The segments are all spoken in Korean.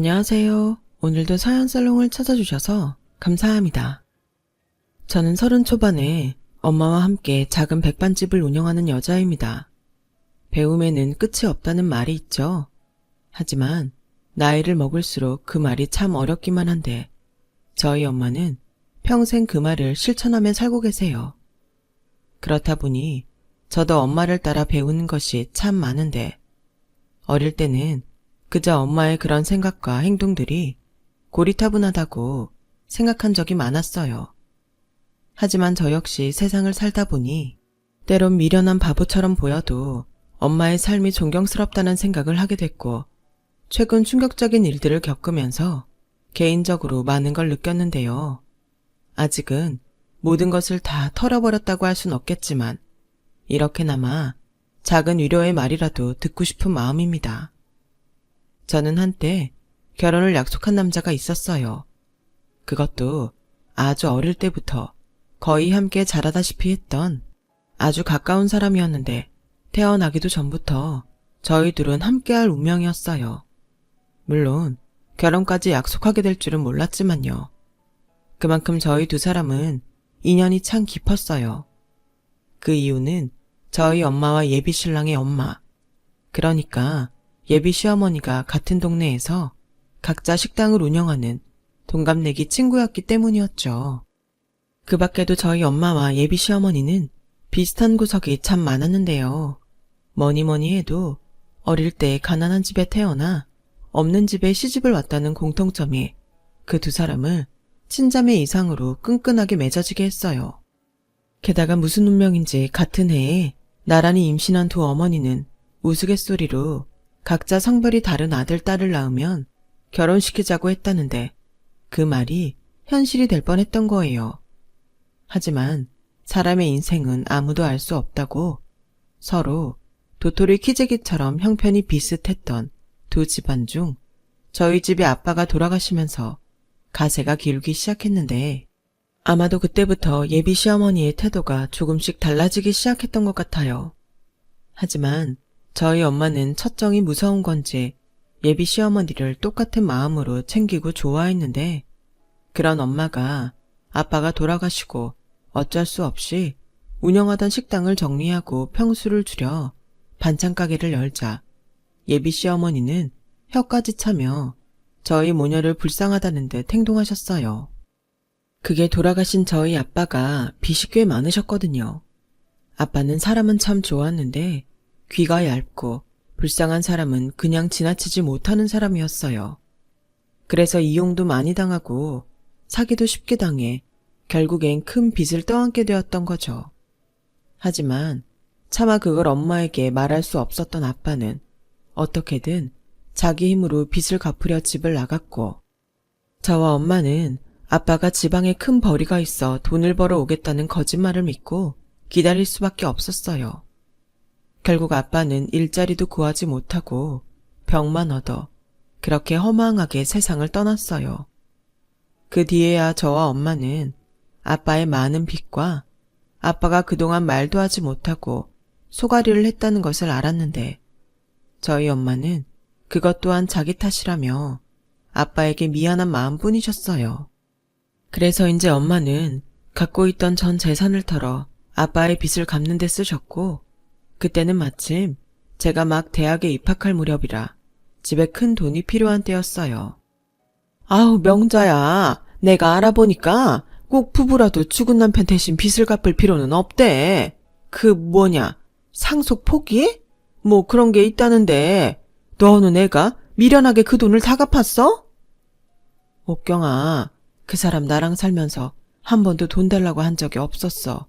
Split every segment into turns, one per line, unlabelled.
안녕하세요. 오늘도 서연살롱을 찾아주셔서 감사합니다. 저는 30 초반에 엄마와 함께 작은 백반집을 운영하는 여자입니다. 배움에는 끝이 없다는 말이 있죠. 하지만 나이를 먹을수록 그 말이 참 어렵기만 한데 저희 엄마는 평생 그 말을 실천하며 살고 계세요. 그렇다 보니 저도 엄마를 따라 배우는 것이 참 많은데 어릴 때는 그저 엄마의 그런 생각과 행동들이 고리타분하다고 생각한 적이 많았어요. 하지만 저 역시 세상을 살다 보니 때론 미련한 바보처럼 보여도 엄마의 삶이 존경스럽다는 생각을 하게 됐고 최근 충격적인 일들을 겪으면서 개인적으로 많은 걸 느꼈는데요. 아직은 모든 것을 다 털어버렸다고 할 순 없겠지만 이렇게나마 작은 위로의 말이라도 듣고 싶은 마음입니다. 저는 한때 결혼을 약속한 남자가 있었어요. 그것도 아주 어릴 때부터 거의 함께 자라다시피 했던 아주 가까운 사람이었는데 태어나기도 전부터 저희 둘은 함께할 운명이었어요. 물론 결혼까지 약속하게 될 줄은 몰랐지만요. 그만큼 저희 두 사람은 인연이 참 깊었어요. 그 이유는 저희 엄마와 예비 신랑의 엄마, 그러니까 예비 시어머니가 같은 동네에서 각자 식당을 운영하는 동갑내기 친구였기 때문이었죠. 그 밖에도 저희 엄마와 예비 시어머니는 비슷한 구석이 참 많았는데요. 뭐니 해도 어릴 때 가난한 집에 태어나 없는 집에 시집을 왔다는 공통점이 그 두 사람을 친자매 이상으로 끈끈하게 맺어지게 했어요. 게다가 무슨 운명인지 같은 해에 나란히 임신한 두 어머니는 우스갯소리로 각자 성별이 다른 아들, 딸을 낳으면 결혼시키자고 했다는데 그 말이 현실이 될 뻔했던 거예요. 하지만 사람의 인생은 아무도 알 수 없다고 서로 도토리 키재기처럼 형편이 비슷했던 두 집안 중 저희 집의 아빠가 돌아가시면서 가세가 기울기 시작했는데 아마도 그때부터 예비 시어머니의 태도가 조금씩 달라지기 시작했던 것 같아요. 하지만 저희 엄마는 첫정이 무서운 건지 예비 시어머니를 똑같은 마음으로 챙기고 좋아했는데 그런 엄마가 아빠가 돌아가시고 어쩔 수 없이 운영하던 식당을 정리하고 평수를 줄여 반찬 가게를 열자 예비 시어머니는 혀까지 차며 저희 모녀를 불쌍하다는 듯 행동하셨어요. 그게 돌아가신 저희 아빠가 빚이 꽤 많으셨거든요. 아빠는 사람은 참 좋았는데 귀가 얇고 불쌍한 사람은 그냥 지나치지 못하는 사람이었어요. 그래서 이용도 많이 당하고 사기도 쉽게 당해 결국엔 큰 빚을 떠안게 되었던 거죠. 하지만 차마 그걸 엄마에게 말할 수 없었던 아빠는 어떻게든 자기 힘으로 빚을 갚으려 집을 나갔고 저와 엄마는 아빠가 지방에 큰 벌이가 있어 돈을 벌어 오겠다는 거짓말을 믿고 기다릴 수밖에 없었어요. 결국 아빠는 일자리도 구하지 못하고 병만 얻어 그렇게 허망하게 세상을 떠났어요. 그 뒤에야 저와 엄마는 아빠의 많은 빚과 아빠가 그동안 말도 하지 못하고 소가리를 했다는 것을 알았는데 저희 엄마는 그것 또한 자기 탓이라며 아빠에게 미안한 마음뿐이셨어요. 그래서 이제 엄마는 갖고 있던 전 재산을 털어 아빠의 빚을 갚는 데 쓰셨고 그때는 마침 제가 막 대학에 입학할 무렵이라 집에 큰 돈이 필요한 때였어요. 아우 명자야, 내가 알아보니까 꼭 부부라도 죽은 남편 대신 빚을 갚을 필요는 없대. 상속 포기? 뭐 그런 게 있다는데 너는 애가 미련하게 그 돈을 다 갚았어? 옥경아, 그 사람 나랑 살면서 한 번도 돈 달라고 한 적이 없었어.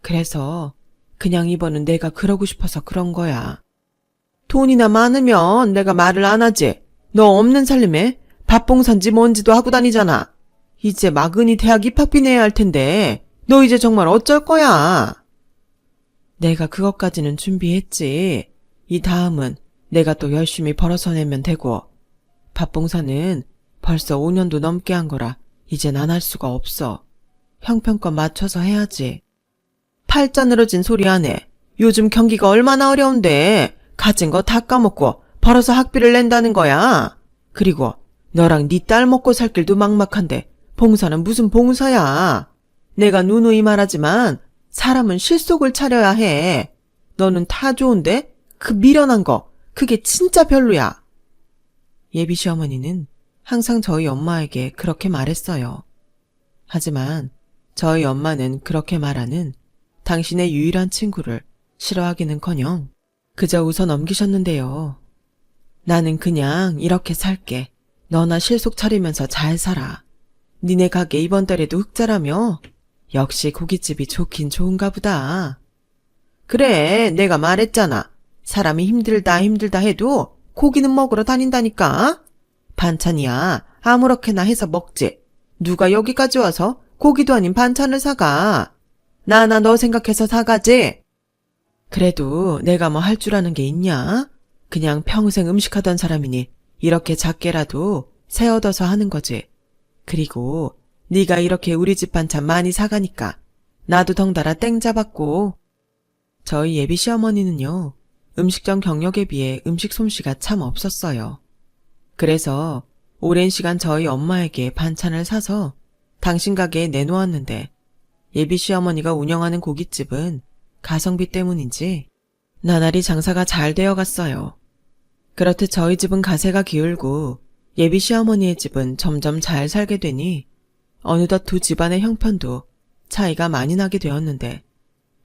그래서 그냥 이번은 내가 그러고 싶어서 그런 거야. 돈이나 많으면 내가 말을 안 하지. 너 없는 살림에 밥봉산지 뭔지도 하고 다니잖아. 이제 막은이 대학 입학비 내야 할 텐데 너 이제 정말 어쩔 거야? 내가 그것까지는 준비했지. 이 다음은 내가 또 열심히 벌어서 내면 되고 밥봉사는 벌써 5년도 넘게 한 거라 이젠 안 할 수가 없어. 형편껏 맞춰서 해야지. 팔자 늘어진 소리 안 해. 요즘 경기가 얼마나 어려운데 가진 거 다 까먹고 벌어서 학비를 낸다는 거야. 그리고 너랑 네 딸 먹고 살 길도 막막한데 봉사는 무슨 봉사야. 내가 누누이 말하지만 사람은 실속을 차려야 해. 너는 다 좋은데 그 미련한 거 그게 진짜 별로야. 예비 시어머니는 항상 저희 엄마에게 그렇게 말했어요. 하지만 저희 엄마는 그렇게 말하는 당신의 유일한 친구를 싫어하기는커녕 그저 웃어 넘기셨는데요. 나는 그냥 이렇게 살게. 너나 실속 차리면서 잘 살아. 니네 가게 이번 달에도 흑자라며? 역시 고깃집이 좋긴 좋은가 보다. 그래, 내가 말했잖아. 사람이 힘들다 해도 고기는 먹으러 다닌다니까. 반찬이야 아무렇게나 해서 먹지. 누가 여기까지 와서 고기도 아닌 반찬을 사가. 나나 너 생각해서 사가지. 그래도 내가 뭐 할 줄 아는 게 있냐? 그냥 평생 음식하던 사람이니 이렇게 작게라도 새 얻어서 하는 거지. 그리고 네가 이렇게 우리 집 반찬 많이 사가니까 나도 덩달아 땡 잡았고. 저희 예비 시어머니는요, 음식점 경력에 비해 음식 솜씨가 참 없었어요. 그래서 오랜 시간 저희 엄마에게 반찬을 사서 당신 가게에 내놓았는데 예비 시어머니가 운영하는 고깃집은 가성비 때문인지 나날이 장사가 잘 되어갔어요. 그렇듯 저희 집은 가세가 기울고 예비 시어머니의 집은 점점 잘 살게 되니 어느덧 두 집안의 형편도 차이가 많이 나게 되었는데,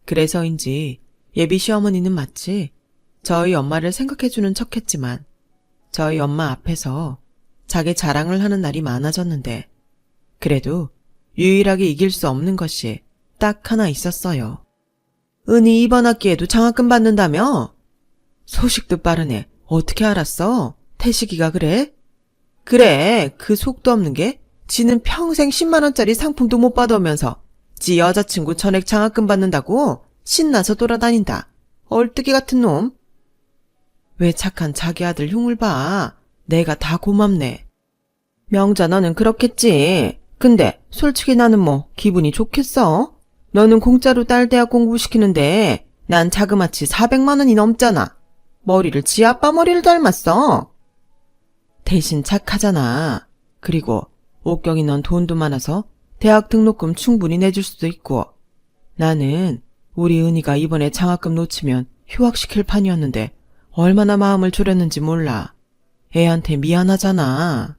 그래서인지 예비 시어머니는 마치 저희 엄마를 생각해주는 척했지만 저희 엄마 앞에서 자기 자랑을 하는 날이 많아졌는데, 그래도 유일하게 이길 수 없는 것이 딱 하나 있었어요. 은희 이번 학기에도 장학금 받는다며? 소식도 빠르네. 어떻게 알았어? 태식이가 그래? 그래, 그 속도 없는 게 지는 평생 10만원짜리 상품도 못 받으면서 지 여자친구 전액 장학금 받는다고 신나서 돌아다닌다. 얼뜨기 같은 놈. 왜 착한 자기 아들 흉을 봐. 내가 다 고맙네. 명자 너는 그렇겠지. 근데 솔직히 나는 뭐 기분이 좋겠어? 너는 공짜로 딸 대학 공부시키는데 난 자그마치 400만 원이 넘잖아. 머리를 지 아빠 머리를 닮았어. 대신 착하잖아. 그리고 옥경이 넌 돈도 많아서 대학 등록금 충분히 내줄 수도 있고, 나는 우리 은희가 이번에 장학금 놓치면 휴학시킬 판이었는데 얼마나 마음을 졸였는지 몰라. 애한테 미안하잖아.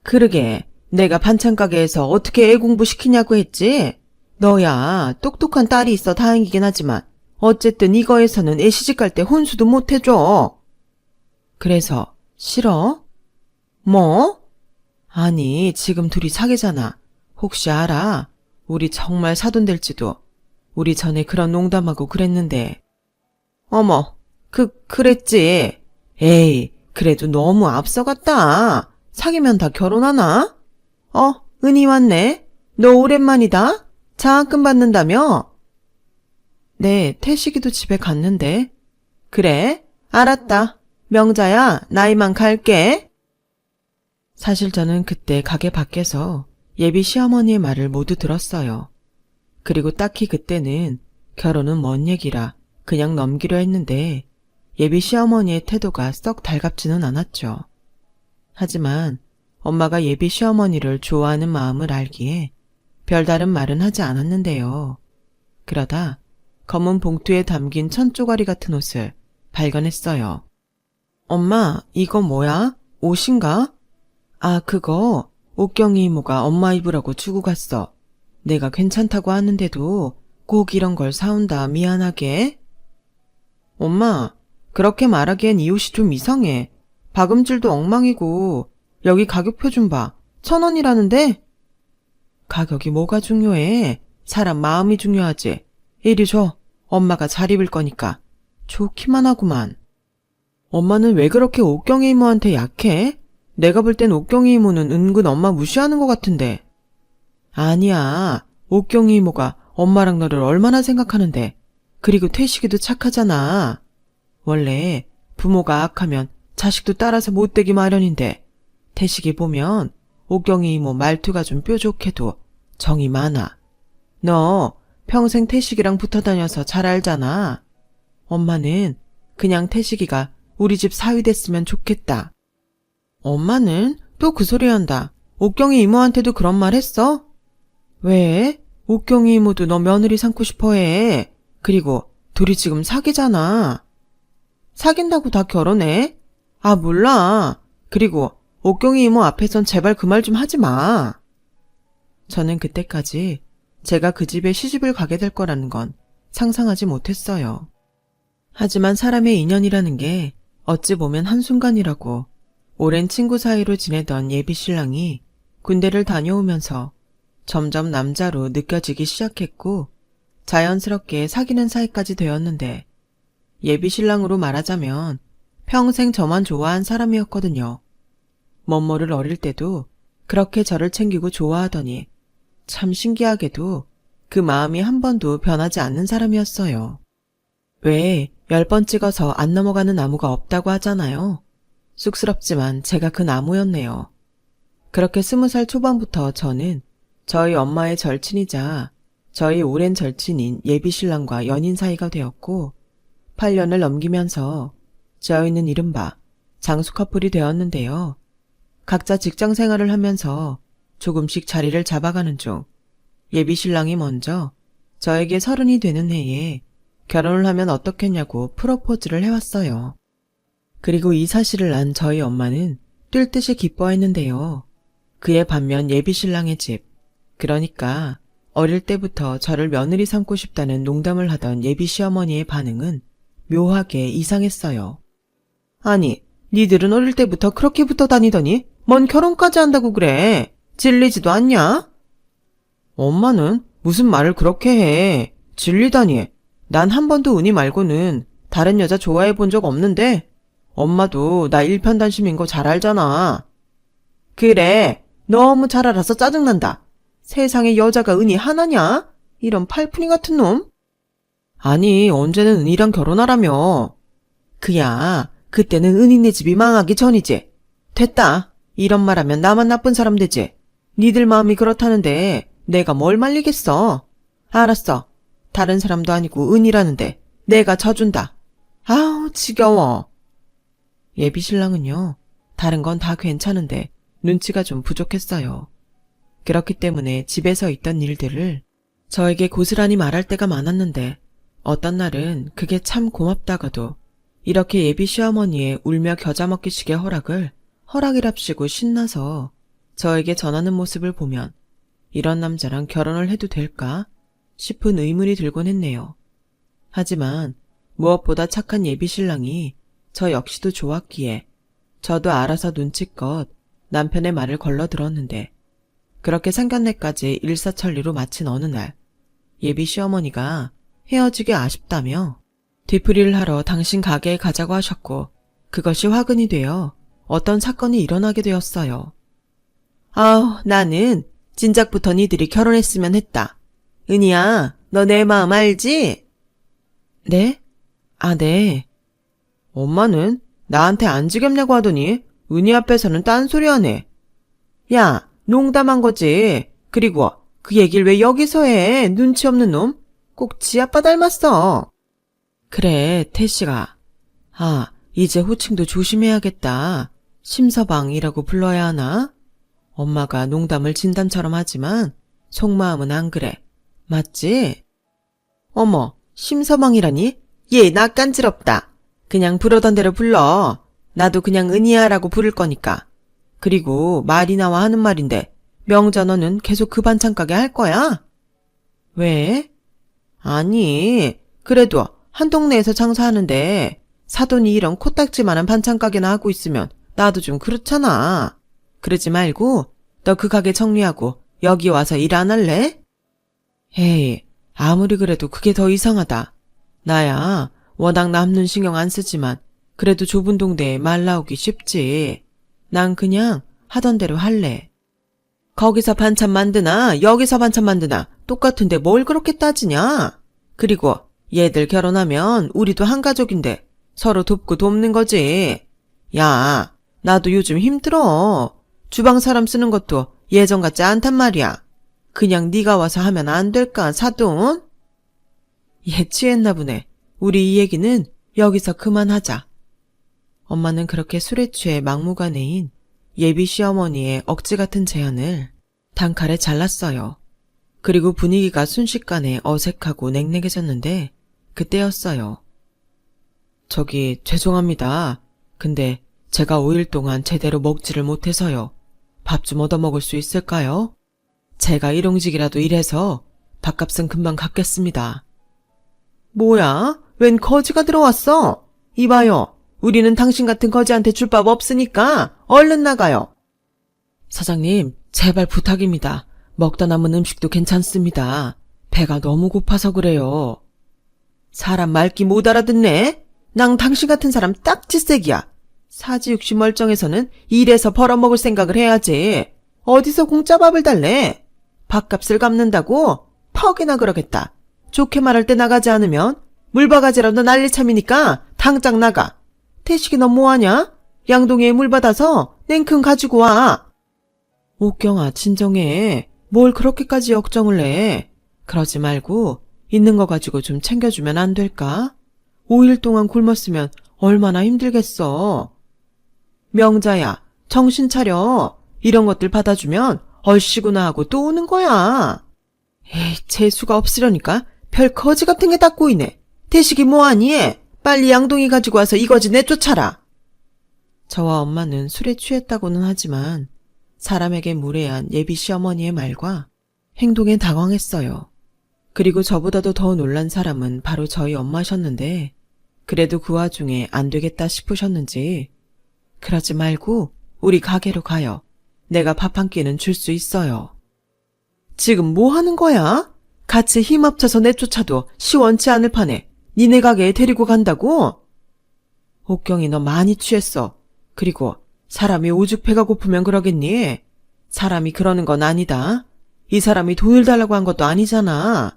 그러게, 내가 반찬가게에서 어떻게 애 공부시키냐고 했지? 너야 똑똑한 딸이 있어 다행이긴 하지만 어쨌든 이거에서는 애 시집갈 때 혼수도 못 해줘. 그래서 싫어? 뭐? 아니, 지금 둘이 사귀잖아. 혹시 알아? 우리 정말 사돈 될지도. 우리 전에 그런 농담하고 그랬는데. 어머, 그랬지. 에이, 그래도 너무 앞서갔다. 사귀면 다 결혼하나? 은희 왔네. 너 오랜만이다. 장학금 받는다며? 네, 태식이도 집에 갔는데. 그래? 알았다. 명자야, 나 이만 갈게. 사실 저는 그때 가게 밖에서 예비 시어머니의 말을 모두 들었어요. 그리고 딱히 그때는 결혼은 먼 얘기라 그냥 넘기려 했는데 예비 시어머니의 태도가 썩 달갑지는 않았죠. 하지만 엄마가 예비 시어머니를 좋아하는 마음을 알기에 별다른 말은 하지 않았는데요. 그러다 검은 봉투에 담긴 천조가리 같은 옷을 발견했어요. 엄마, 이거 뭐야? 옷인가? 아, 그거 옥경이 이모가 엄마 입으라고 주고 갔어. 내가 괜찮다고 하는데도 꼭 이런 걸 사온다 미안하게. 엄마, 그렇게 말하기엔 이 옷이 좀 이상해. 박음질도 엉망이고 여기 가격표 좀 봐. 1,000원이라는데? 가격이 뭐가 중요해? 사람 마음이 중요하지. 이리 줘. 엄마가 잘 입을 거니까. 좋기만 하구만. 엄마는 왜 그렇게 옥경이 이모한테 약해? 내가 볼 땐 옥경이 이모는 은근 엄마 무시하는 것 같은데. 아니야. 옥경이 이모가 엄마랑 너를 얼마나 생각하는데. 그리고 태식이도 착하잖아. 원래 부모가 악하면 자식도 따라서 못되기 마련인데 태식이 보면 옥경이 이모 말투가 좀 뾰족해도 정이 많아. 너 평생 태식이랑 붙어 다녀서 잘 알잖아. 엄마는 그냥 태식이가 우리 집 사위 됐으면 좋겠다. 엄마는 또 그 소리 한다. 옥경이 이모한테도 그런 말 했어? 왜? 옥경이 이모도 너 며느리 삼고 싶어 해. 그리고 둘이 지금 사귀잖아. 사귄다고 다 결혼해? 아, 몰라. 그리고 옥경이 이모 앞에선 제발 그 말 좀 하지 마. 저는 그때까지 제가 그 집에 시집을 가게 될 거라는 건 상상하지 못했어요. 하지만 사람의 인연이라는 게 어찌 보면 한순간이라고 오랜 친구 사이로 지내던 예비 신랑이 군대를 다녀오면서 점점 남자로 느껴지기 시작했고 자연스럽게 사귀는 사이까지 되었는데 예비 신랑으로 말하자면 평생 저만 좋아한 사람이었거든요. 멋모를 어릴 때도 그렇게 저를 챙기고 좋아하더니 참 신기하게도 그 마음이 한 번도 변하지 않는 사람이었어요. 왜 10번 찍어서 안 넘어가는 나무가 없다고 하잖아요. 쑥스럽지만 제가 그 나무였네요. 그렇게 20살 초반부터 저는 저희 엄마의 절친이자 저희 오랜 절친인 예비신랑과 연인 사이가 되었고 8년을 넘기면서 저희는 이른바 장수 커플이 되었는데요. 각자 직장 생활을 하면서 조금씩 자리를 잡아가는 중 예비신랑이 먼저 저에게 30이 되는 해에 결혼을 하면 어떻겠냐고 프로포즈를 해왔어요. 그리고 이 사실을 안 저희 엄마는 뛸 듯이 기뻐했는데요. 그에 반면 예비신랑의 집, 그러니까 어릴 때부터 저를 며느리 삼고 싶다는 농담을 하던 예비시어머니의 반응은 묘하게 이상했어요. 아니, 니들은 어릴 때부터 그렇게 붙어 다니더니 뭔 결혼까지 한다고 그래. 질리지도 않냐? 엄마는 무슨 말을 그렇게 해. 질리다니. 난 한 번도 은희 말고는 다른 여자 좋아해 본 적 없는데 엄마도 나 일편단심인 거 잘 알잖아. 그래, 너무 잘 알아서 짜증난다. 세상에 여자가 은희 하나냐? 이런 팔푼이 같은 놈? 아니, 언제는 은희랑 결혼하라며. 그야, 그때는 은희네 집이 망하기 전이지. 됐다. 이런 말하면 나만 나쁜 사람 되지. 니들 마음이 그렇다는데 내가 뭘 말리겠어. 알았어. 다른 사람도 아니고 은희라는데 내가 져준다. 아우, 지겨워. 예비신랑은요, 다른 건 다 괜찮은데 눈치가 좀 부족했어요. 그렇기 때문에 집에서 있던 일들을 저에게 고스란히 말할 때가 많았는데 어떤 날은 그게 참 고맙다가도 이렇게 예비 시어머니의 울며 겨자 먹기식의 허락을 허락이랍시고 신나서 저에게 전하는 모습을 보면 이런 남자랑 결혼을 해도 될까 싶은 의문이 들곤 했네요. 하지만 무엇보다 착한 예비 신랑이 저 역시도 좋았기에 저도 알아서 눈치껏 남편의 말을 걸러들었는데 그렇게 상견례까지 일사천리로 마친 어느 날 예비 시어머니가 헤어지기 아쉽다며 뒤풀이를 하러 당신 가게에 가자고 하셨고 그것이 화근이 되어 어떤 사건이 일어나게 되었어요. 아우, 나는 진작부터 니들이 결혼했으면 했다. 은희야, 너 내 마음 알지? 네? 아, 네. 엄마는 나한테 안 지겹냐고 하더니 은희 앞에서는 딴소리 하네. 야, 농담한 거지. 그리고 그 얘기를 왜 여기서 해? 눈치 없는 놈? 꼭 지 아빠 닮았어. 그래, 태씨가. 아, 이제 호칭도 조심해야겠다. 심서방이라고 불러야 하나? 엄마가 농담을 진담처럼 하지만 속마음은 안 그래. 맞지? 어머, 심서방이라니? 얘 낯간지럽다. 그냥 부르던 대로 불러. 나도 그냥 은희야라고 부를 거니까. 그리고 말이 나와 하는 말인데 명자 너는 계속 그 반찬 가게 할 거야? 왜? 아니, 그래도 한 동네에서 장사하는데 사돈이 이런 코딱지만한 반찬 가게나 하고 있으면 나도 좀 그렇잖아. 그러지 말고 너 그 가게 정리하고 여기 와서 일 안 할래? 에이, 아무리 그래도 그게 더 이상하다. 나야 워낙 남는 신경 안 쓰지만 그래도 좁은 동네에 말 나오기 쉽지. 난 그냥 하던 대로 할래. 거기서 반찬 만드나 여기서 반찬 만드나 똑같은데 뭘 그렇게 따지냐? 그리고 얘들 결혼하면 우리도 한 가족인데 서로 돕고 돕는 거지. 야, 나도 요즘 힘들어. 주방 사람 쓰는 것도 예전 같지 않단 말이야. 그냥 네가 와서 하면 안 될까, 사돈? 얘 취했나 보네. 우리 이 얘기는 여기서 그만하자. 엄마는 그렇게 술에 취해 막무가내인 예비 시어머니의 억지 같은 제안을 단칼에 잘랐어요. 그리고 분위기가 순식간에 어색하고 냉랭해졌는데 그때였어요. 저기 죄송합니다. 근데 제가 5일 동안 제대로 먹지를 못해서요. 밥 좀 얻어먹을 수 있을까요? 제가 일용직이라도 일해서 밥값은 금방 갚겠습니다. 뭐야? 웬 거지가 들어왔어? 이봐요. 우리는 당신 같은 거지한테 줄 밥 없으니까 얼른 나가요. 사장님, 제발 부탁입니다. 먹다 남은 음식도 괜찮습니다. 배가 너무 고파서 그래요. 사람 말귀 못 알아듣네? 난 당신 같은 사람 딱지색이야. 사지육시 멀쩡해서는 일해서 벌어먹을 생각을 해야지. 어디서 공짜 밥을 달래? 밥값을 갚는다고? 퍽이나 그러겠다. 좋게 말할 때 나가지 않으면 물바가지라도 날릴 참이니까 당장 나가. 태식이 너 뭐하냐? 양동이에 물 받아서 냉큼 가지고 와. 옥경아, 진정해. 뭘 그렇게까지 역정을 해. 그러지 말고 있는 거 가지고 좀 챙겨주면 안 될까? 5일 동안 굶었으면 얼마나 힘들겠어. 명자야, 정신 차려. 이런 것들 받아주면 얼씨구나 하고 또 오는 거야. 에이, 재수가 없으려니까 별 거지 같은 게 다 꼬이네. 태식이 뭐하니? 빨리 양동이 가지고 와서 이거지 내쫓아라. 저와 엄마는 술에 취했다고는 하지만 사람에게 무례한 예비 시어머니의 말과 행동에 당황했어요. 그리고 저보다도 더 놀란 사람은 바로 저희 엄마셨는데 그래도 그 와중에 안 되겠다 싶으셨는지 그러지 말고 우리 가게로 가요. 내가 밥 한 끼는 줄 수 있어요. 지금 뭐 하는 거야? 같이 힘 합쳐서 내쫓아도 시원치 않을 판에 니네 가게에 데리고 간다고? 옥경이 너 많이 취했어. 그리고 사람이 오죽 배가 고프면 그러겠니? 사람이 그러는 건 아니다. 이 사람이 돈을 달라고 한 것도 아니잖아.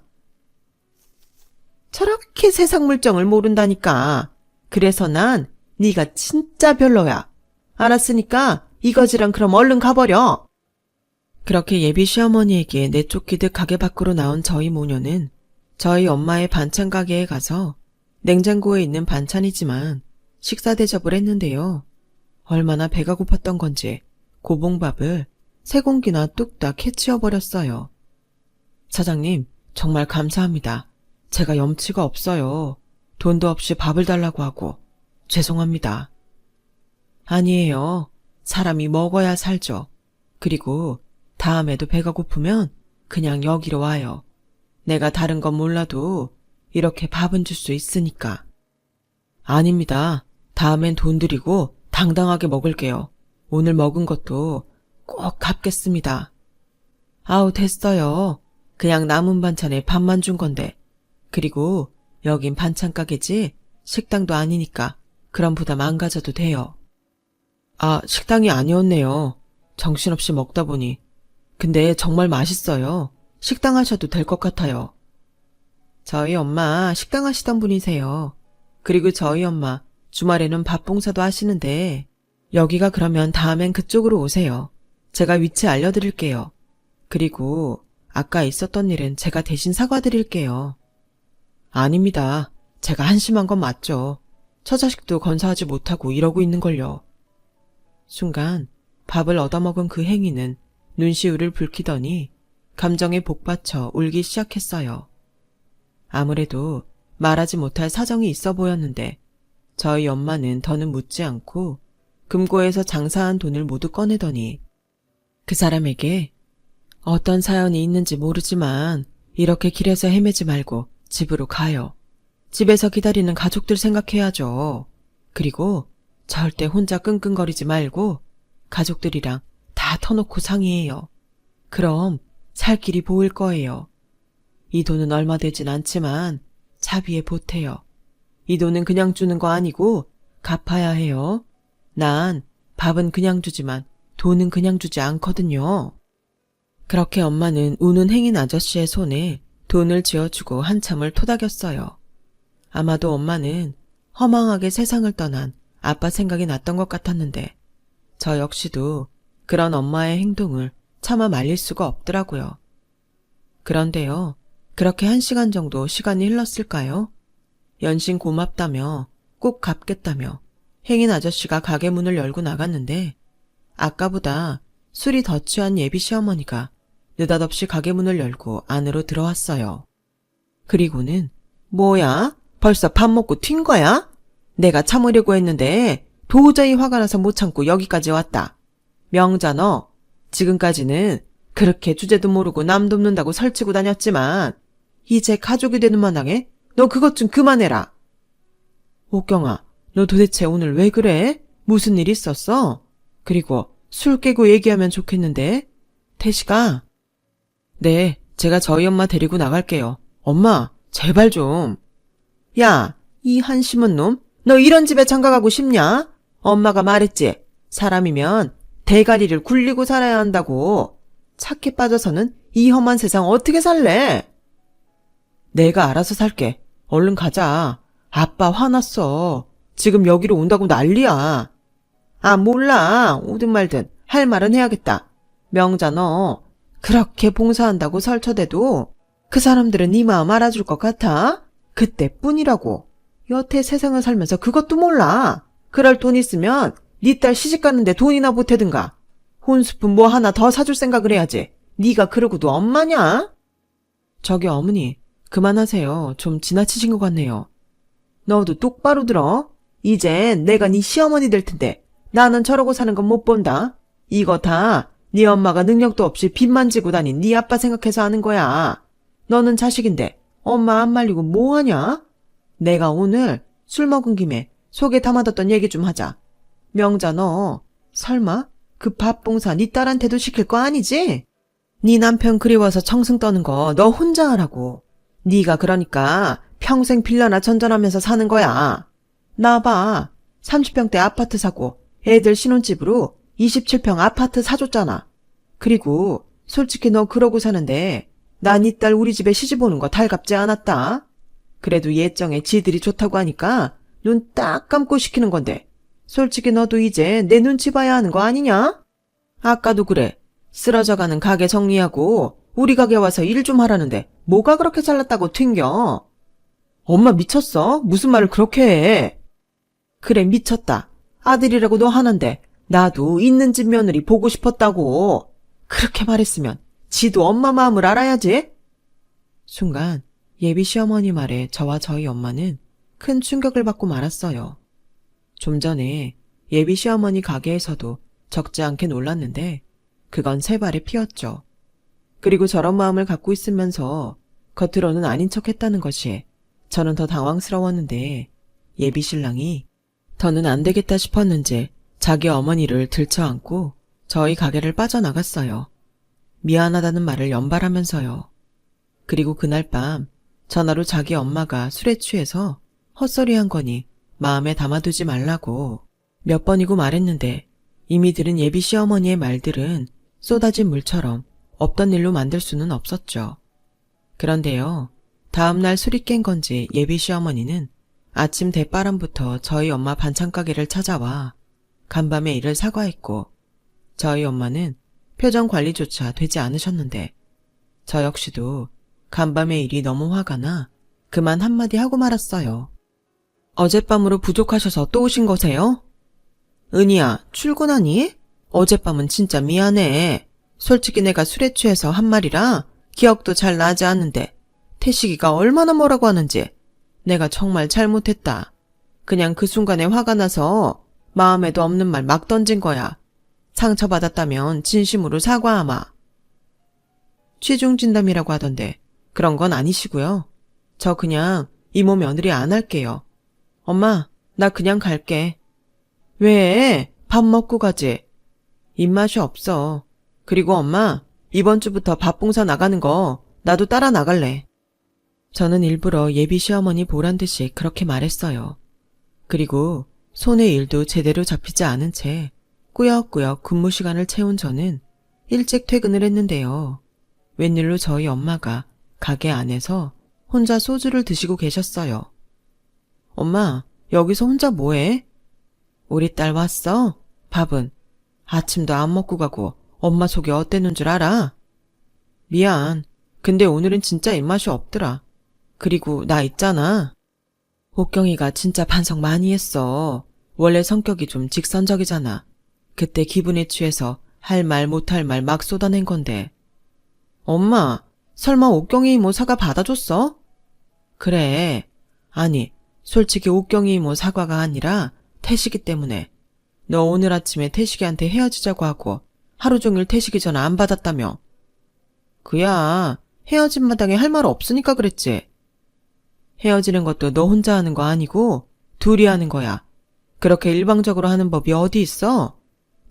저렇게 세상 물정을 모른다니까. 그래서 난 네가 진짜 별로야. 알았으니까 이거지랑 그럼 얼른 가버려. 그렇게 예비 시어머니에게 내쫓기듯 가게 밖으로 나온 저희 모녀는 저희 엄마의 반찬 가게에 가서 냉장고에 있는 반찬이지만 식사 대접을 했는데요. 얼마나 배가 고팠던 건지 고봉밥을 3공기나 뚝딱 해치워버렸어요. 사장님, 정말 감사합니다. 제가 염치가 없어요. 돈도 없이 밥을 달라고 하고 죄송합니다. 아니에요. 사람이 먹어야 살죠. 그리고 다음에도 배가 고프면 그냥 여기로 와요. 내가 다른 건 몰라도 이렇게 밥은 줄 수 있으니까. 아닙니다. 다음엔 돈 드리고 당당하게 먹을게요. 오늘 먹은 것도 꼭 갚겠습니다. 아우, 됐어요. 그냥 남은 반찬에 밥만 준 건데. 그리고 여긴 반찬 가게지 식당도 아니니까 그런 부담 안 가져도 돼요. 아, 식당이 아니었네요. 정신없이 먹다 보니. 근데 정말 맛있어요. 식당 하셔도 될 것 같아요. 저희 엄마 식당 하시던 분이세요. 그리고 저희 엄마 주말에는 밥 봉사도 하시는데 여기가 그러면 다음엔 그쪽으로 오세요. 제가 위치 알려드릴게요. 그리고 아까 있었던 일은 제가 대신 사과드릴게요. 아닙니다. 제가 한심한 건 맞죠. 처자식도 건사하지 못하고 이러고 있는걸요. 순간 밥을 얻어먹은 그 행위는 눈시울을 붉히더니 감정에 복받쳐 울기 시작했어요. 아무래도 말하지 못할 사정이 있어 보였는데 저희 엄마는 더는 묻지 않고 금고에서 장사한 돈을 모두 꺼내더니 그 사람에게 어떤 사연이 있는지 모르지만 이렇게 길에서 헤매지 말고 집으로 가요. 집에서 기다리는 가족들 생각해야죠. 그리고 절대 혼자 끙끙거리지 말고 가족들이랑 다 터놓고 상의해요. 그럼 살 길이 보일 거예요. 이 돈은 얼마 되진 않지만 자비에 보태요. 이 돈은 그냥 주는 거 아니고 갚아야 해요. 난 밥은 그냥 주지만 돈은 그냥 주지 않거든요. 그렇게 엄마는 우는 행인 아저씨의 손에 돈을 쥐어주고 한참을 토닥였어요. 아마도 엄마는 허망하게 세상을 떠난 아빠 생각이 났던 것 같았는데 저 역시도 그런 엄마의 행동을 차마 말릴 수가 없더라고요. 그런데요, 그렇게 1시간 정도 시간이 흘렀을까요? 연신 고맙다며 꼭 갚겠다며 행인 아저씨가 가게 문을 열고 나갔는데 아까보다 술이 더 취한 예비 시어머니가 느닷없이 가게 문을 열고 안으로 들어왔어요. 그리고는 뭐야? 벌써 밥 먹고 튄 거야? 내가 참으려고 했는데 도저히 화가 나서 못 참고 여기까지 왔다. 명자 너 지금까지는 그렇게 주제도 모르고 남 돕는다고 설치고 다녔지만 이제 가족이 되는 마당에 너 그것 좀 그만해라. 옥경아, 너 도대체 오늘 왜 그래? 무슨 일 있었어? 그리고 술 깨고 얘기하면 좋겠는데. 태식아. 네, 제가 저희 엄마 데리고 나갈게요. 엄마, 제발 좀. 야, 이 한심한 놈, 너 이런 집에 장가가고 싶냐? 엄마가 말했지. 사람이면 대가리를 굴리고 살아야 한다고. 착해 빠져서는 이 험한 세상 어떻게 살래? 내가 알아서 살게. 얼른 가자. 아빠 화났어. 지금 여기로 온다고 난리야. 아, 몰라. 오든 말든 할 말은 해야겠다. 명자 너 그렇게 봉사한다고 설쳐대도 그 사람들은 네 마음 알아줄 것 같아? 그때뿐이라고. 여태 세상을 살면서 그것도 몰라. 그럴 돈 있으면 네 딸 시집 가는데 돈이나 보태든가. 혼수품 뭐 하나 더 사줄 생각을 해야지. 네가 그러고도 엄마냐? 저기 어머니, 그만하세요. 좀 지나치신 것 같네요. 너도 똑바로 들어. 이젠 내가 네 시어머니 될 텐데 나는 저러고 사는 건 못 본다. 이거 다 네 엄마가 능력도 없이 빚만 지고 다닌 네 아빠 생각해서 하는 거야. 너는 자식인데 엄마 안 말리고 뭐하냐? 내가 오늘 술 먹은 김에 속에 담아뒀던 얘기 좀 하자. 명자 너 설마 그 밥 봉사 네 딸한테도 시킬 거 아니지? 네 남편 그리워서 청승 떠는 거 너 혼자 하라고. 네가 그러니까 평생 빌라나 전전하면서 사는 거야. 나 봐. 30평대 아파트 사고 애들 신혼집으로 27평 아파트 사줬잖아. 그리고 솔직히 너 그러고 사는데 나 네 딸 우리 집에 시집 오는 거 달갑지 않았다. 그래도 예정에 지들이 좋다고 하니까 눈 딱 감고 시키는 건데 솔직히 너도 이제 내 눈치 봐야 하는 거 아니냐? 아까도 그래. 쓰러져가는 가게 정리하고 우리 가게 와서 일 좀 하라는데 뭐가 그렇게 잘났다고 튕겨? 엄마 미쳤어? 무슨 말을 그렇게 해? 그래 미쳤다. 아들이라고 너 하는데 나도 있는 집 며느리 보고 싶었다고. 그렇게 말했으면 지도 엄마 마음을 알아야지. 순간 예비 시어머니 말에 저와 저희 엄마는 큰 충격을 받고 말았어요. 좀 전에 예비 시어머니 가게에서도 적지 않게 놀랐는데 그건 새 발에 피었죠. 그리고 저런 마음을 갖고 있으면서 겉으로는 아닌 척했다는 것이 저는 더 당황스러웠는데 예비 신랑이 더는 안 되겠다 싶었는지 자기 어머니를 들쳐안고 저희 가게를 빠져나갔어요. 미안하다는 말을 연발하면서요. 그리고 그날 밤 전화로 자기 엄마가 술에 취해서 헛소리한 거니 마음에 담아두지 말라고 몇 번이고 말했는데 이미 들은 예비 시어머니의 말들은 쏟아진 물처럼 없던 일로 만들 수는 없었죠. 그런데요. 다음날 술이 깬 건지 예비 시어머니는 아침 대바람부터 저희 엄마 반찬 가게를 찾아와 간밤에 일을 사과했고 저희 엄마는 표정 관리조차 되지 않으셨는데 저 역시도 간밤의 일이 너무 화가 나 그만 한마디 하고 말았어요. 어젯밤으로 부족하셔서 또 오신 거세요? 은희야, 출근하니? 어젯밤은 진짜 미안해. 솔직히 내가 술에 취해서 한 말이라 기억도 잘 나지 않는데 태식이가 얼마나 뭐라고 하는지 내가 정말 잘못했다. 그냥 그 순간에 화가 나서 마음에도 없는 말 막 던진 거야. 상처받았다면 진심으로 사과하마. 취중진담이라고 하던데 그런 건 아니시고요. 저 그냥 이모 며느리 안 할게요. 엄마, 나 그냥 갈게. 왜? 밥 먹고 가지. 입맛이 없어. 그리고 엄마, 이번 주부터 밥 봉사 나가는 거 나도 따라 나갈래. 저는 일부러 예비 시어머니 보란 듯이 그렇게 말했어요. 그리고 손의 일도 제대로 잡히지 않은 채 꾸역꾸역 근무 시간을 채운 저는 일찍 퇴근을 했는데요. 웬일로 저희 엄마가 가게 안에서 혼자 소주를 드시고 계셨어요. 엄마, 여기서 혼자 뭐해? 우리 딸 왔어? 밥은? 아침도 안 먹고 가고 엄마 속이 어땠는 줄 알아? 미안. 근데 오늘은 진짜 입맛이 없더라. 그리고 나 있잖아. 옥경이가 진짜 반성 많이 했어. 원래 성격이 좀 직선적이잖아. 그때 기분에 취해서 할 말 못할 말 막 쏟아낸 건데. 엄마, 설마 옥경이 이모 사과 받아줬어? 그래. 아니, 솔직히 옥경이 이모 사과가 아니라 태식이 때문에. 너 오늘 아침에 태식이한테 헤어지자고 하고 하루 종일 태식이 전화 안 받았다며. 그야, 헤어진 마당에 할 말 없으니까 그랬지. 헤어지는 것도 너 혼자 하는 거 아니고 둘이 하는 거야. 그렇게 일방적으로 하는 법이 어디 있어?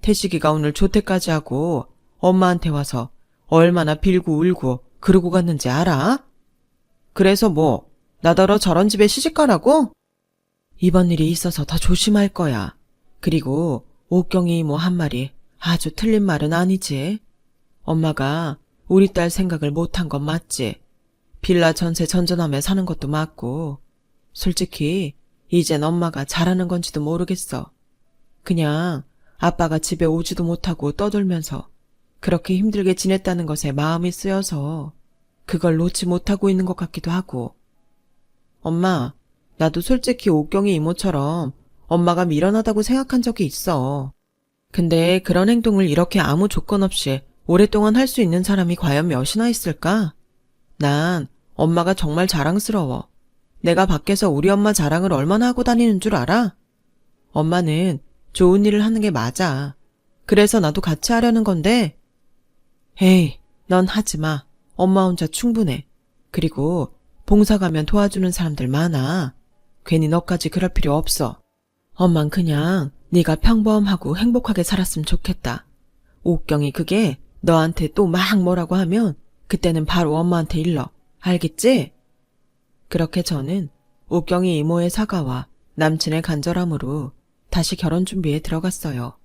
태식이가 오늘 조퇴까지 하고 엄마한테 와서 얼마나 빌고 울고 그러고 갔는지 알아? 그래서 뭐, 나더러 저런 집에 시집가라고? 이번 일이 있어서 더 조심할 거야. 그리고 옥경이 이모 한 말이 아주 틀린 말은 아니지. 엄마가 우리 딸 생각을 못한 건 맞지. 빌라 전세 전전하며 사는 것도 맞고. 솔직히 이젠 엄마가 잘하는 건지도 모르겠어. 그냥 아빠가 집에 오지도 못하고 떠돌면서 그렇게 힘들게 지냈다는 것에 마음이 쓰여서 그걸 놓지 못하고 있는 것 같기도 하고. 엄마, 나도 솔직히 옥경이 이모처럼 엄마가 미련하다고 생각한 적이 있어. 근데 그런 행동을 이렇게 아무 조건 없이 오랫동안 할 수 있는 사람이 과연 몇이나 있을까? 난 엄마가 정말 자랑스러워. 내가 밖에서 우리 엄마 자랑을 얼마나 하고 다니는 줄 알아? 엄마는 좋은 일을 하는 게 맞아. 그래서 나도 같이 하려는 건데. 에이, 넌 하지 마. 엄마 혼자 충분해. 그리고 봉사 가면 도와주는 사람들 많아. 괜히 너까지 그럴 필요 없어. 엄만 그냥 네가 평범하고 행복하게 살았으면 좋겠다. 옥경이 그게 너한테 또 막 뭐라고 하면 그때는 바로 엄마한테 일러. 알겠지? 그렇게 저는 옥경이 이모의 사과와 남친의 간절함으로 다시 결혼 준비에 들어갔어요.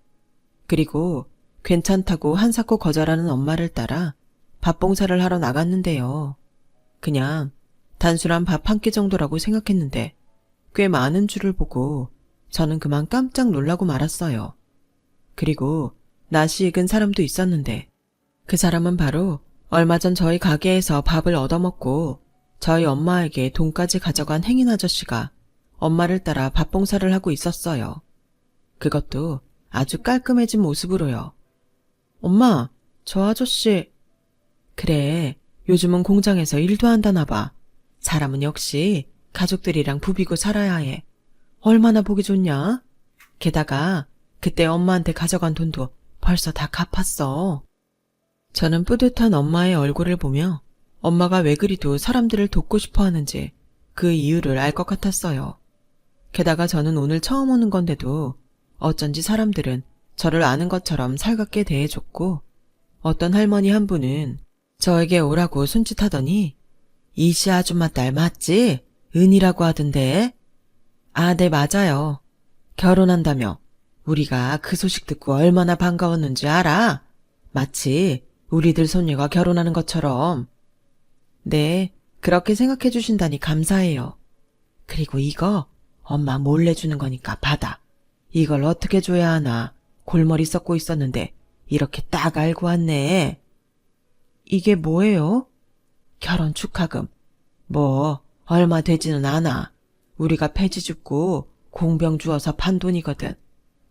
그리고 괜찮다고 한사코 거절하는 엄마를 따라 밥 봉사를 하러 나갔는데요. 그냥 단순한 밥 한 끼 정도라고 생각했는데 꽤 많은 줄을 보고 저는 그만 깜짝 놀라고 말았어요. 그리고 낯이 익은 사람도 있었는데 그 사람은 바로 얼마 전 저희 가게에서 밥을 얻어먹고 저희 엄마에게 돈까지 가져간 행인 아저씨가 엄마를 따라 밥 봉사를 하고 있었어요. 그것도 아주 깔끔해진 모습으로요. 엄마, 저 아저씨. 그래, 요즘은 공장에서 일도 한다나 봐. 사람은 역시 가족들이랑 부비고 살아야 해. 얼마나 보기 좋냐? 게다가 그때 엄마한테 가져간 돈도 벌써 다 갚았어. 저는 뿌듯한 엄마의 얼굴을 보며 엄마가 왜 그리도 사람들을 돕고 싶어 하는지 그 이유를 알 것 같았어요. 게다가 저는 오늘 처음 오는 건데도 어쩐지 사람들은 저를 아는 것처럼 살갑게 대해줬고 어떤 할머니 한 분은 저에게 오라고 손짓하더니 이시 아줌마 딸 맞지? 은이라고 하던데. 아, 네, 맞아요. 결혼한다며. 우리가 그 소식 듣고 얼마나 반가웠는지 알아? 마치 우리들 손녀가 결혼하는 것처럼. 네, 그렇게 생각해 주신다니 감사해요. 그리고 이거 엄마 몰래 주는 거니까 받아. 이걸 어떻게 줘야 하나 골머리 썩고 있었는데 이렇게 딱 알고 왔네. 이게 뭐예요? 결혼 축하금. 뭐 얼마 되지는 않아. 우리가 폐지 줍고 공병 주어서 판 돈이거든.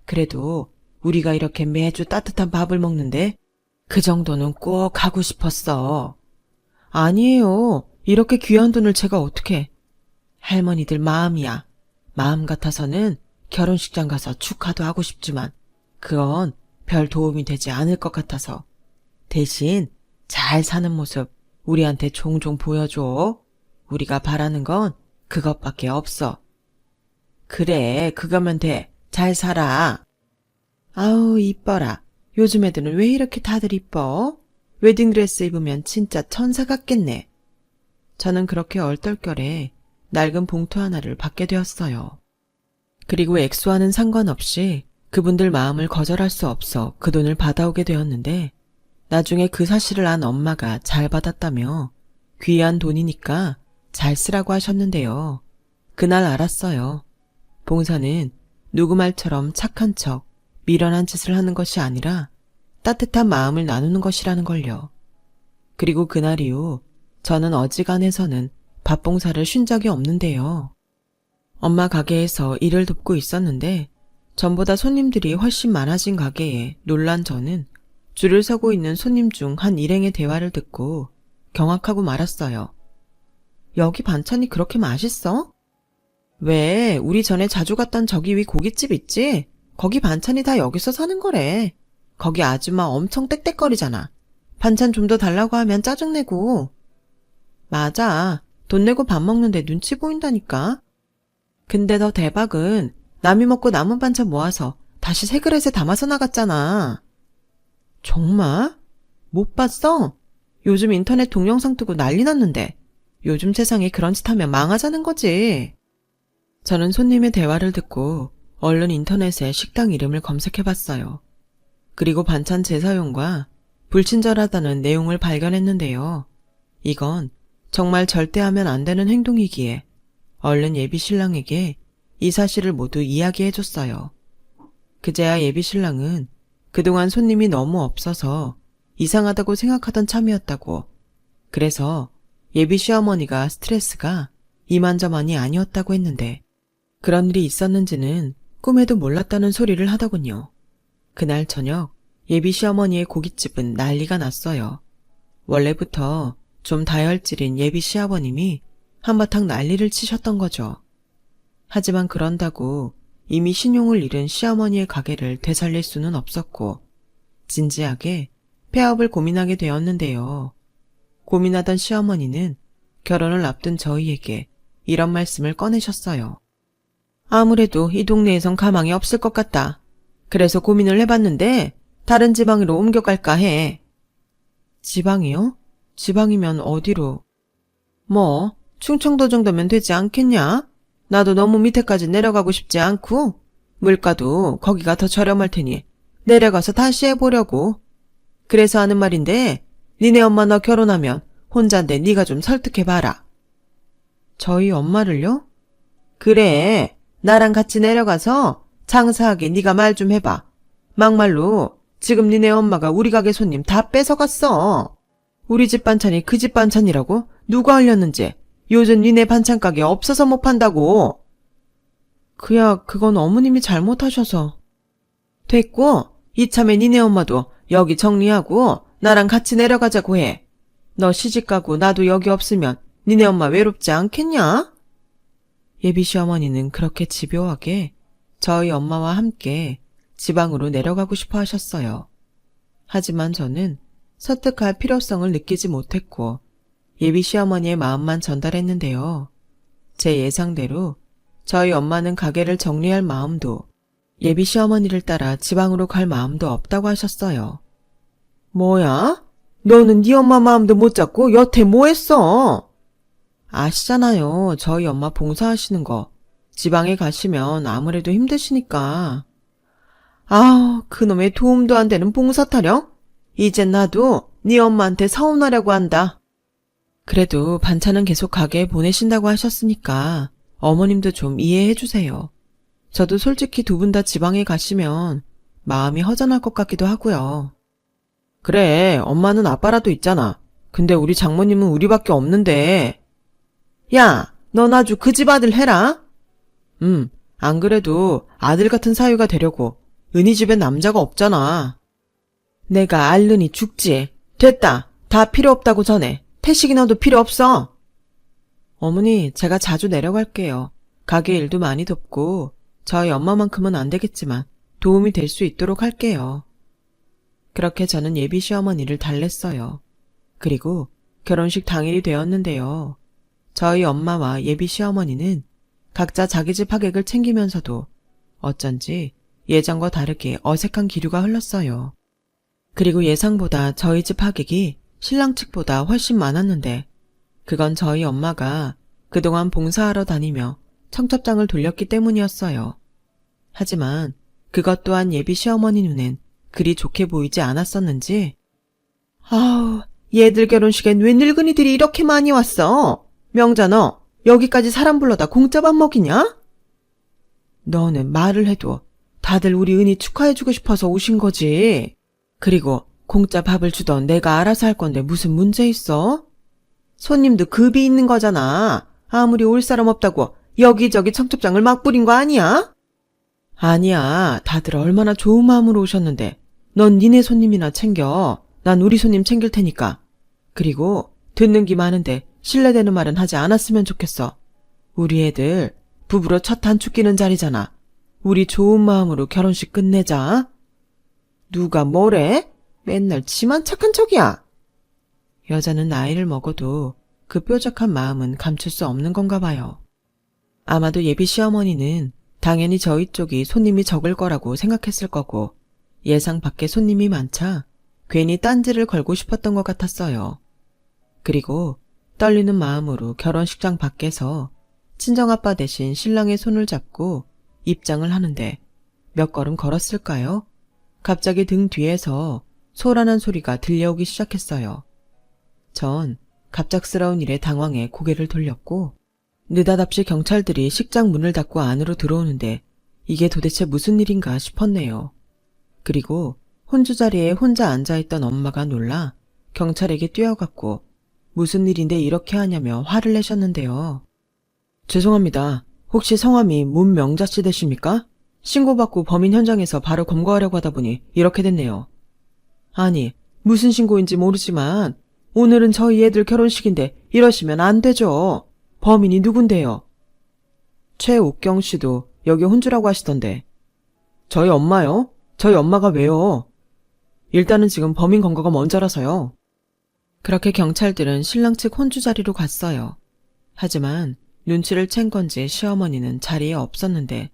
그래도 우리가 이렇게 매주 따뜻한 밥을 먹는데 그 정도는 꼭 하고 싶었어. 아니에요. 이렇게 귀한 돈을 제가 어떻게. 할머니들 마음이야. 마음 같아서는 결혼식장 가서 축하도 하고 싶지만 그건 별 도움이 되지 않을 것 같아서. 대신 잘 사는 모습 우리한테 종종 보여줘. 우리가 바라는 건 그것밖에 없어. 그래, 그거면 돼. 잘 살아. 아우, 이뻐라. 요즘 애들은 왜 이렇게 다들 이뻐? 웨딩드레스 입으면 진짜 천사 같겠네. 저는 그렇게 얼떨결에 낡은 봉투 하나를 받게 되었어요. 그리고 액수와는 상관없이 그분들 마음을 거절할 수 없어 그 돈을 받아오게 되었는데 나중에 그 사실을 안 엄마가 잘 받았다며 귀한 돈이니까 잘 쓰라고 하셨는데요. 그날 알았어요. 봉사는 누구 말처럼 착한 척, 미련한 짓을 하는 것이 아니라 따뜻한 마음을 나누는 것이라는 걸요. 그리고 그날 이후 저는 어지간해서는 밥봉사를 쉰 적이 없는데요. 엄마 가게에서 일을 돕고 있었는데 전보다 손님들이 훨씬 많아진 가게에 놀란 저는 줄을 서고 있는 손님 중 한 일행의 대화를 듣고 경악하고 말았어요. 여기 반찬이 그렇게 맛있어? 왜, 우리 전에 자주 갔던 저기 위 고깃집 있지? 거기 반찬이 다 여기서 사는 거래. 거기 아줌마 엄청 떽떽거리잖아. 반찬 좀 더 달라고 하면 짜증내고. 맞아. 돈 내고 밥 먹는데 눈치 보인다니까. 근데 더 대박은 남이 먹고 남은 반찬 모아서 다시 새 그릇에 담아서 나갔잖아. 정말? 못 봤어? 요즘 인터넷 동영상 뜨고 난리 났는데 요즘 세상에 그런 짓 하면 망하자는 거지. 저는 손님의 대화를 듣고 얼른 인터넷에 식당 이름을 검색해봤어요. 그리고 반찬 재사용과 불친절하다는 내용을 발견했는데요. 이건 정말 절대 하면 안 되는 행동이기에 얼른 예비 신랑에게 이 사실을 모두 이야기해줬어요. 그제야 예비 신랑은 그동안 손님이 너무 없어서 이상하다고 생각하던 참이었다고, 그래서 예비 시어머니가 스트레스가 이만저만이 아니었다고 했는데 그런 일이 있었는지는 꿈에도 몰랐다는 소리를 하더군요. 그날 저녁 예비 시어머니의 고깃집은 난리가 났어요. 원래부터 좀 다혈질인 예비 시아버님이 한바탕 난리를 치셨던 거죠. 하지만 그런다고 이미 신용을 잃은 시어머니의 가게를 되살릴 수는 없었고 진지하게 폐업을 고민하게 되었는데요. 고민하던 시어머니는 결혼을 앞둔 저희에게 이런 말씀을 꺼내셨어요. 아무래도 이 동네에선 가망이 없을 것 같다. 그래서 고민을 해봤는데 다른 지방으로 옮겨갈까 해. 지방이요? 지방이면 어디로? 뭐 충청도 정도면 되지 않겠냐? 나도 너무 밑에까지 내려가고 싶지 않고 물가도 거기가 더 저렴할 테니 내려가서 다시 해보려고. 그래서 하는 말인데 니네 엄마 너 결혼하면 혼자인데 네가 좀 설득해봐라. 저희 엄마를요? 그래, 나랑 같이 내려가서 장사하게 네가 말 좀 해봐. 막말로 지금 니네 엄마가 우리 가게 손님 다 뺏어갔어. 우리 집 반찬이 그 집 반찬이라고 누가 알렸는지 요즘 니네 반찬 가게 없어서 못 판다고. 그야 그건 어머님이 잘못하셔서. 됐고 이참에 니네 엄마도 여기 정리하고 나랑 같이 내려가자고 해. 너 시집가고 나도 여기 없으면 니네 엄마 외롭지 않겠냐? 예비 시어머니는 그렇게 집요하게 저희 엄마와 함께 지방으로 내려가고 싶어 하셨어요. 하지만 저는 설득할 필요성을 느끼지 못했고 예비 시어머니의 마음만 전달했는데요. 제 예상대로 저희 엄마는 가게를 정리할 마음도 예비 시어머니를 따라 지방으로 갈 마음도 없다고 하셨어요. 뭐야? 너는 네 엄마 마음도 못 잡고 여태 뭐 했어? 아시잖아요. 저희 엄마 봉사하시는 거. 지방에 가시면 아무래도 힘드시니까. 아우, 그놈의 도움도 안 되는 봉사 타령? 이젠 나도 네 엄마한테 서운하려고 한다. 그래도 반찬은 계속 가게에 보내신다고 하셨으니까 어머님도 좀 이해해 주세요. 저도 솔직히 두 분 다 지방에 가시면 마음이 허전할 것 같기도 하고요. 그래, 엄마는 아빠라도 있잖아. 근데 우리 장모님은 우리밖에 없는데. 야, 넌 아주 그 집 아들 해라. 안 그래도 아들 같은 사위가 되려고. 은희 집엔 남자가 없잖아. 내가 알르니 죽지. 됐다. 다 필요 없다고 전해. 태식이 너도 필요 없어. 어머니, 제가 자주 내려갈게요. 가게 일도 많이 돕고 저희 엄마만큼은 안 되겠지만 도움이 될 수 있도록 할게요. 그렇게 저는 예비 시어머니를 달랬어요. 그리고 결혼식 당일이 되었는데요. 저희 엄마와 예비 시어머니는 각자 자기 집 하객을 챙기면서도 어쩐지 예전과 다르게 어색한 기류가 흘렀어요. 그리고 예상보다 저희 집 하객이 신랑 측보다 훨씬 많았는데 그건 저희 엄마가 그동안 봉사하러 다니며 청첩장을 돌렸기 때문이었어요. 하지만 그것 또한 예비 시어머니 눈엔 그리 좋게 보이지 않았었는지 아우, 얘들 결혼식엔 왜 늙은이들이 이렇게 많이 왔어? 명자 너 여기까지 사람 불러다 공짜 밥 먹이냐? 너는 말을 해도 다들 우리 은희 축하해주고 싶어서 오신 거지. 그리고 공짜 밥을 주던 내가 알아서 할 건데 무슨 문제 있어? 손님도 급이 있는 거잖아. 아무리 올 사람 없다고 여기저기 청첩장을 막 뿌린 거 아니야? 아니야, 다들 얼마나 좋은 마음으로 오셨는데. 넌 니네 손님이나 챙겨. 난 우리 손님 챙길 테니까. 그리고 듣는 기 많은데 실례되는 말은 하지 않았으면 좋겠어. 우리 애들 부부로 첫 단축 끼는 자리잖아. 우리 좋은 마음으로 결혼식 끝내자. 누가 뭐래? 맨날 지만 착한 척이야. 여자는 나이를 먹어도 그 뾰족한 마음은 감출 수 없는 건가 봐요. 아마도 예비 시어머니는 당연히 저희 쪽이 손님이 적을 거라고 생각했을 거고 예상 밖의 손님이 많자 괜히 딴지를 걸고 싶었던 것 같았어요. 그리고 떨리는 마음으로 결혼식장 밖에서 친정아빠 대신 신랑의 손을 잡고 입장을 하는데 몇 걸음 걸었을까요? 갑자기 등 뒤에서 소란한 소리가 들려오기 시작했어요. 전 갑작스러운 일에 당황해 고개를 돌렸고 느닷없이 경찰들이 식장 문을 닫고 안으로 들어오는데 이게 도대체 무슨 일인가 싶었네요. 그리고 혼주 자리에 혼자 앉아있던 엄마가 놀라 경찰에게 뛰어갔고 무슨 일인데 이렇게 하냐며 화를 내셨는데요. 죄송합니다. 혹시 성함이 문명자 씨 되십니까? 신고받고 범인 현장에서 바로 검거하려고 하다 보니 이렇게 됐네요. 아니, 무슨 신고인지 모르지만 오늘은 저희 애들 결혼식인데 이러시면 안 되죠. 범인이 누군데요? 최옥경 씨도 여기 혼주라고 하시던데. 저희 엄마요? 저희 엄마가 왜요? 일단은 지금 범인 검거가 먼저라서요. 그렇게 경찰들은 신랑 측 혼주 자리로 갔어요. 하지만 눈치를 챈 건지 시어머니는 자리에 없었는데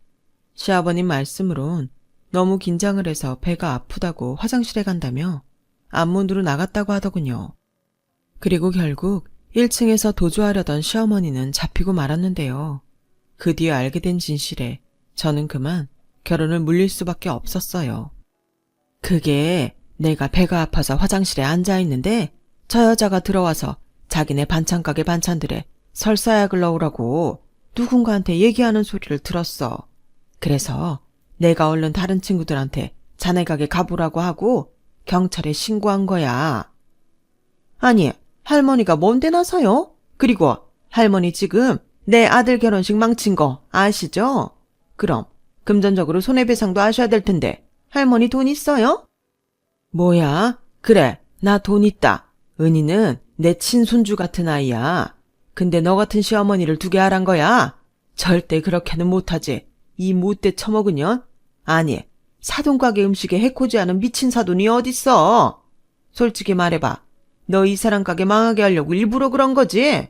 시아버님 말씀으론 너무 긴장을 해서 배가 아프다고 화장실에 간다며 앞문으로 나갔다고 하더군요. 그리고 결국 1층에서 도주하려던 시어머니는 잡히고 말았는데요. 그 뒤에 알게 된 진실에 저는 그만 결혼을 물릴 수밖에 없었어요. 그게 내가 배가 아파서 화장실에 앉아있는데 저 여자가 들어와서 자기네 반찬가게 반찬들에 설사약을 넣으라고 누군가한테 얘기하는 소리를 들었어. 그래서 내가 얼른 다른 친구들한테 자네 가게 가보라고 하고 경찰에 신고한 거야. 아니, 할머니가 뭔데 나서요? 그리고 할머니 지금 내 아들 결혼식 망친 거 아시죠? 그럼 금전적으로 손해배상도 하셔야 될 텐데 할머니 돈 있어요? 뭐야? 그래, 나 돈 있다. 은희는 내 친손주 같은 아이야. 근데 너 같은 시어머니를 두게 하란 거야? 절대 그렇게는 못하지. 이 못돼 처먹은 년? 아니, 사돈가게 음식에 해코지 하는 미친 사돈이 어딨어? 솔직히 말해봐. 너 이 사람 가게 망하게 하려고 일부러 그런 거지?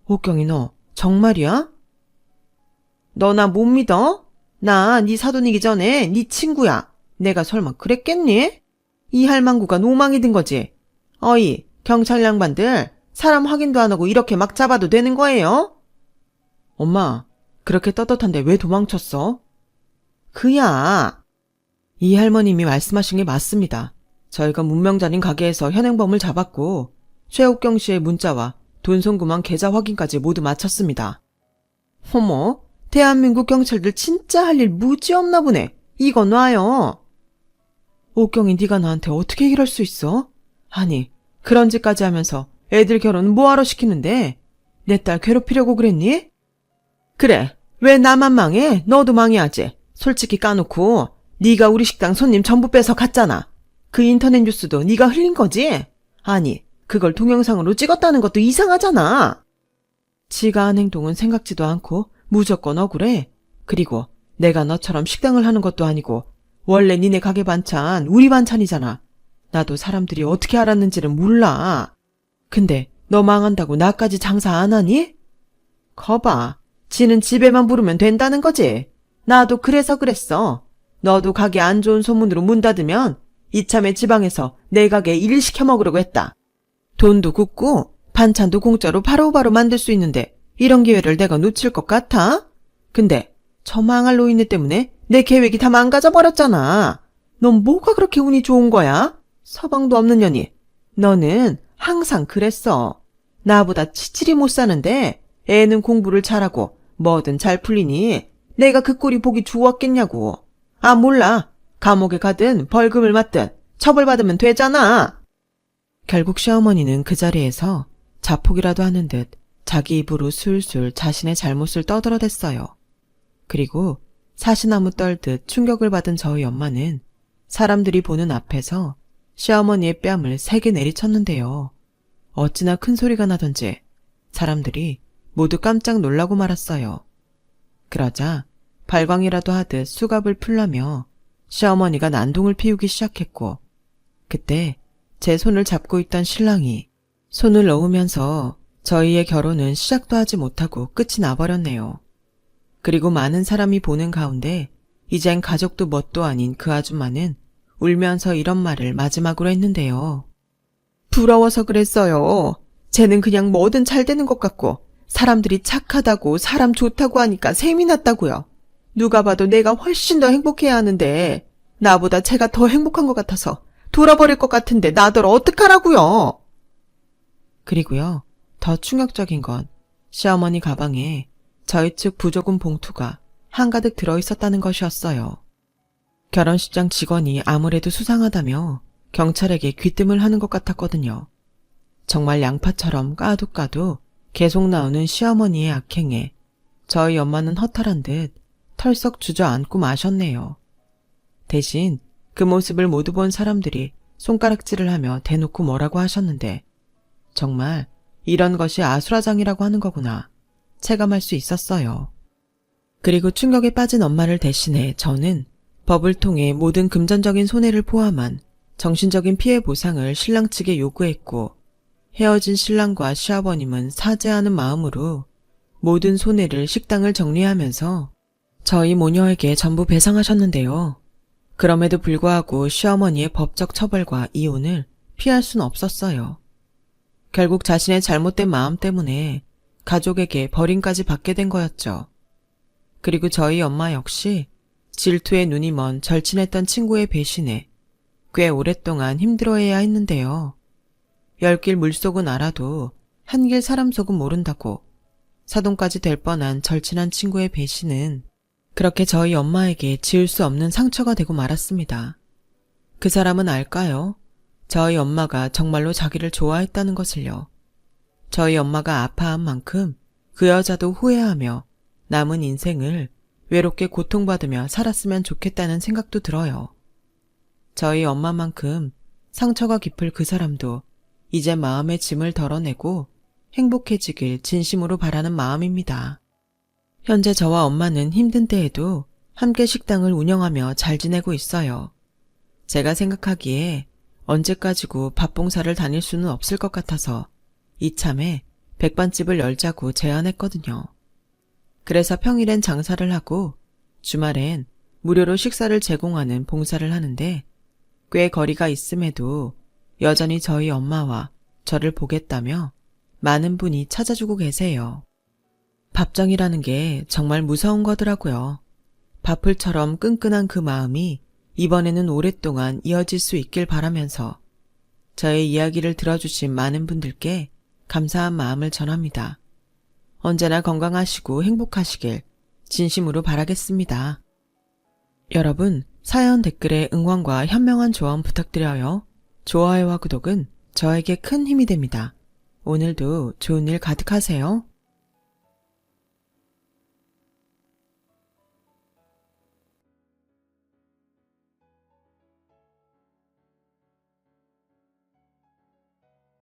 옥경이 너 정말이야? 너 나 못 믿어? 나 네 사돈이기 전에 네 친구야. 내가 설마 그랬겠니? 이 할망구가 노망이 든 거지. 어이, 경찰 양반들 사람 확인도 안 하고 이렇게 막 잡아도 되는 거예요? 엄마, 그렇게 떳떳한데 왜 도망쳤어? 그야. 이 할머님이 말씀하신 게 맞습니다. 저희가 문명자님 가게에서 현행범을 잡았고 최옥경 씨의 문자와 돈 송금한 계좌 확인까지 모두 마쳤습니다. 어머, 대한민국 경찰들 진짜 할 일 무지 없나 보네. 이거 놔요. 옥경이 네가 나한테 어떻게 이럴 수 있어? 아니, 그런 짓까지 하면서 애들 결혼 뭐하러 시키는데? 내 딸 괴롭히려고 그랬니? 그래, 왜 나만 망해? 너도 망해야지. 솔직히 까놓고 네가 우리 식당 손님 전부 뺏어 갔잖아. 그 인터넷 뉴스도 네가 흘린 거지? 아니, 그걸 동영상으로 찍었다는 것도 이상하잖아. 지가 한 행동은 생각지도 않고 무조건 억울해. 그리고 내가 너처럼 식당을 하는 것도 아니고 원래 니네 가게 반찬 우리 반찬이잖아. 나도 사람들이 어떻게 알았는지는 몰라. 근데 너 망한다고 나까지 장사 안 하니? 거봐, 지는 집에만 부르면 된다는 거지. 나도 그래서 그랬어. 너도 가게 안 좋은 소문으로 문 닫으면 이참에 지방에서 내 가게 일 시켜 먹으려고 했다. 돈도 굽고 반찬도 공짜로 바로바로 만들 수 있는데 이런 기회를 내가 놓칠 것 같아? 근데 저 망할 노인네 때문에 내 계획이 다 망가져 버렸잖아. 넌 뭐가 그렇게 운이 좋은 거야? 서방도 없는 년이. 너는 항상 그랬어. 나보다 치칠이 못 사는데 애는 공부를 잘하고 뭐든 잘 풀리니 내가 그 꼴이 보기 좋았겠냐고. 아, 몰라. 감옥에 가든 벌금을 맞든 처벌받으면 되잖아. 결국 시어머니는 그 자리에서 자폭이라도 하는 듯 자기 입으로 술술 자신의 잘못을 떠들어댔어요. 그리고 사시나무 떨듯 충격을 받은 저희 엄마는 사람들이 보는 앞에서 시어머니의 뺨을 세게 내리쳤는데요. 어찌나 큰 소리가 나던지 사람들이 모두 깜짝 놀라고 말았어요. 그러자 발광이라도 하듯 수갑을 풀라며 시어머니가 난동을 피우기 시작했고, 그때 제 손을 잡고 있던 신랑이 손을 놓으면서 저희의 결혼은 시작도 하지 못하고 끝이 나버렸네요. 그리고 많은 사람이 보는 가운데 이젠 가족도 뭣도 아닌 그 아줌마는 울면서 이런 말을 마지막으로 했는데요. 부러워서 그랬어요. 쟤는 그냥 뭐든 잘 되는 것 같고 사람들이 착하다고 사람 좋다고 하니까 셈이 났다고요. 누가 봐도 내가 훨씬 더 행복해야 하는데 나보다 쟤가 더 행복한 것 같아서 돌아버릴 것 같은데 나더러 어떡하라고요. 그리고요, 더 충격적인 건 시어머니 가방에 저희 측 부조금 봉투가 한가득 들어있었다는 것이었어요. 결혼식장 직원이 아무래도 수상하다며 경찰에게 귀뜸을 하는 것 같았거든요. 정말 양파처럼 까도 계속 나오는 시어머니의 악행에 저희 엄마는 허탈한 듯 털썩 주저앉고 마셨네요. 대신 그 모습을 모두 본 사람들이 손가락질을 하며 대놓고 뭐라고 하셨는데, 정말 이런 것이 아수라장이라고 하는 거구나 체감할 수 있었어요. 그리고 충격에 빠진 엄마를 대신해 저는 법을 통해 모든 금전적인 손해를 포함한 정신적인 피해 보상을 신랑 측에 요구했고, 헤어진 신랑과 시아버님은 사죄하는 마음으로 모든 손해를 식당을 정리하면서 저희 모녀에게 전부 배상하셨는데요. 그럼에도 불구하고 시어머니의 법적 처벌과 이혼을 피할 수는 없었어요. 결국 자신의 잘못된 마음 때문에 가족에게 버림까지 받게 된 거였죠. 그리고 저희 엄마 역시 질투에 눈이 먼 절친했던 친구의 배신에 꽤 오랫동안 힘들어해야 했는데요. 열길 물속은 알아도 한길 사람 속은 모른다고 사돈까지 될 뻔한 절친한 친구의 배신은 그렇게 저희 엄마에게 지울 수 없는 상처가 되고 말았습니다. 그 사람은 알까요? 저희 엄마가 정말로 자기를 좋아했다는 것을요. 저희 엄마가 아파한 만큼 그 여자도 후회하며 남은 인생을 외롭게 고통받으며 살았으면 좋겠다는 생각도 들어요. 저희 엄마만큼 상처가 깊을 그 사람도 이제 마음의 짐을 덜어내고 행복해지길 진심으로 바라는 마음입니다. 현재 저와 엄마는 힘든 때에도 함께 식당을 운영하며 잘 지내고 있어요. 제가 생각하기에 언제까지고 밥봉사를 다닐 수는 없을 것 같아서 이참에 백반집을 열자고 제안했거든요. 그래서 평일엔 장사를 하고 주말엔 무료로 식사를 제공하는 봉사를 하는데, 꽤 거리가 있음에도 여전히 저희 엄마와 저를 보겠다며 많은 분이 찾아주고 계세요. 밥정이라는 게 정말 무서운 거더라고요. 밥풀처럼 끈끈한 그 마음이 이번에는 오랫동안 이어질 수 있길 바라면서 저의 이야기를 들어주신 많은 분들께 감사한 마음을 전합니다. 언제나 건강하시고 행복하시길 진심으로 바라겠습니다. 여러분, 사연 댓글에 응원과 현명한 조언 부탁드려요. 좋아요와 구독은 저에게 큰 힘이 됩니다. 오늘도 좋은 일 가득하세요.